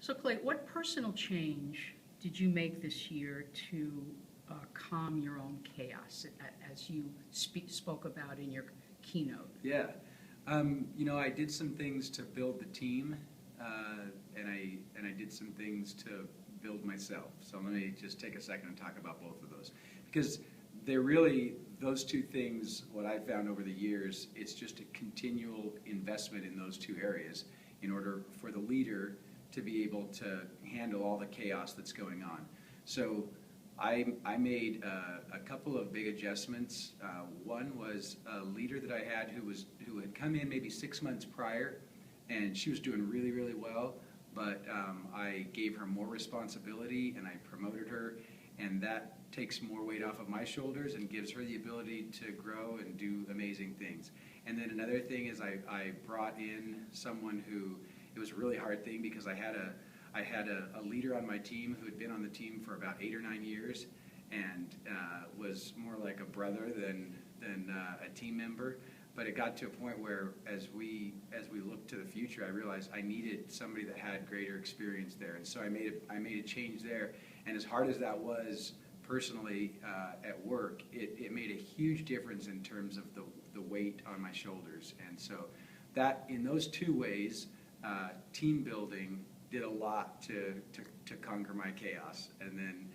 So, Clay, what personal change did you make this year to calm your own chaos, as you spoke about in your keynote? Yeah, I did some things to build the team, and I did some things to build myself. So let me just take a second and talk about both of those, because they're really those two things. What I've found over the years, it's just a continual investment in those two areas in order for the leader to be able to handle all the chaos that's going on. So I made a couple of big adjustments. One was a leader that I had who had come in maybe 6 months prior, and she was doing really, really well, but I gave her more responsibility and I promoted her, and that takes more weight off of my shoulders and gives her the ability to grow and do amazing things. And then another thing is I brought in someone who, it was a really hard thing because I had a leader on my team who had been on the team for about 8 or 9 years and was more like a brother than a team member. But it got to a point where as we looked to the future, I realized I needed somebody that had greater experience there. And so I made a change there. And as hard as that was personally at work, it made a huge difference in terms of the weight on my shoulders. And so that, in those two ways, team building did a lot to conquer my chaos. And then